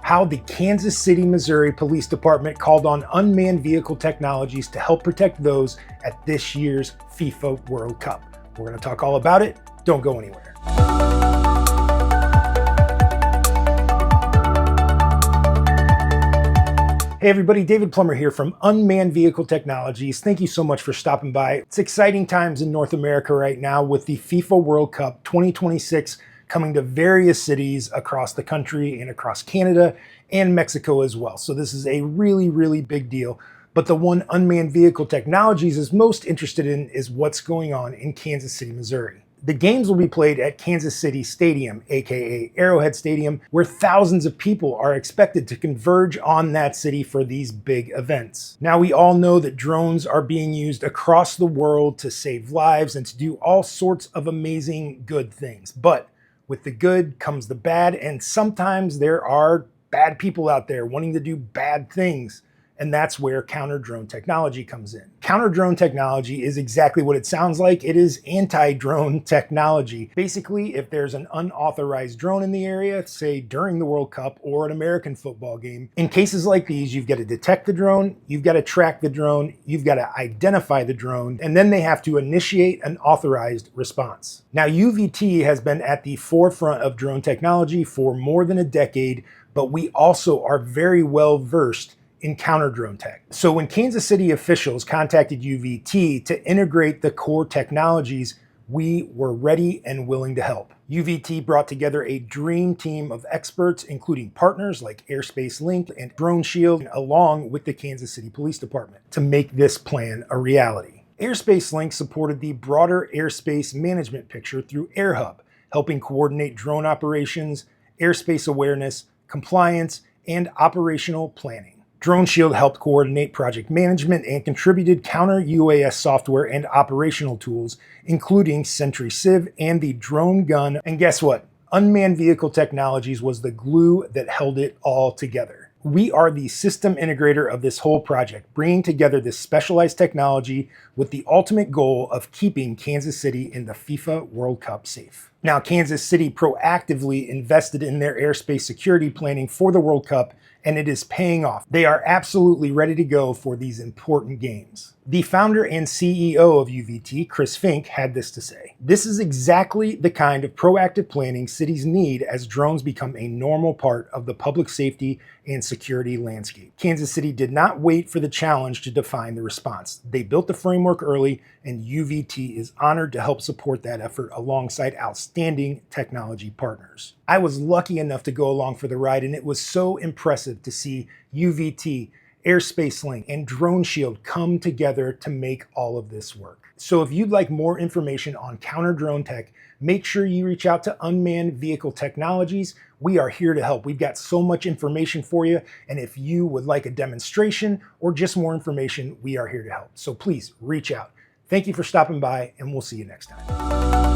how the Kansas City, Missouri Police Department called on unmanned vehicle technologies to help protect those at this year's FIFA World Cup. We're going to talk all about it. Don't go anywhere. Hey everybody, David Plummer here from Unmanned Vehicle Technologies. Thank you so much for stopping by. It's exciting times in North America right now with the FIFA World Cup 2026 coming to various cities across the country and across Canada and Mexico as well. So this is a really big deal. But the one Unmanned Vehicle Technologies is most interested in is what's going on in Kansas City, Missouri. The games will be played at Kansas City Stadium, aka Arrowhead Stadium, where thousands of people are expected to converge on that city for these big events. Now, we all know that drones are being used across the world to save lives and to do all sorts of amazing good things. But with the good comes the bad, and sometimes there are bad people out there wanting to do bad things. And that's where counter-drone technology comes in. Counter-drone technology is exactly what it sounds like. It is anti-drone technology. Basically, if there's an unauthorized drone in the area, say during the World Cup or an American football game, in cases like these, you've got to detect the drone, you've got to track the drone, you've got to identify the drone, and then they have to initiate an authorized response. Now, UVT has been at the forefront of drone technology for more than a decade, but we also are very well versed in counter-drone tech. So when Kansas City officials contacted UVT to integrate the core technologies, we were ready and willing to help. UVT brought together a dream team of experts, including partners like Airspace and DroneShield, along with the Kansas City Police Department, to make this plan a reality. Airspace supported the broader airspace management picture through Airhub, helping coordinate drone operations, airspace awareness, compliance, and operational planning. DroneShield helped coordinate project management and contributed counter-UAS software and operational tools, including Sentry Civ and the drone gun. And guess what? Unmanned Vehicle Technologies was the glue that held it all together. We are the system integrator of this whole project, bringing together this specialized technology with the ultimate goal of keeping Kansas City in the FIFA World Cup safe. Now, Kansas City proactively invested in their airspace security planning for the World Cup, and it is paying off. They are absolutely ready to go for these important games. The founder and CEO of UVT, Chris Fink, had this to say: "This is exactly the kind of proactive planning cities need as drones become a normal part of the public safety and security landscape." Kansas City did not wait for the challenge to define the response. They built the framework early, and UVT is honored to help support that effort alongside outstanding technology partners. I was lucky enough to go along for the ride, and it was so impressive to see UVT, Airspace and DroneShield come together to make all of this work. So if you'd like more information on counter-drone tech, make sure you reach out to Unmanned Vehicle Technologies. We are here to help. We've got so much information for you, and if you would like a demonstration or just more information, we are here to help. So please reach out. Thank you for stopping by, and we'll see you next time.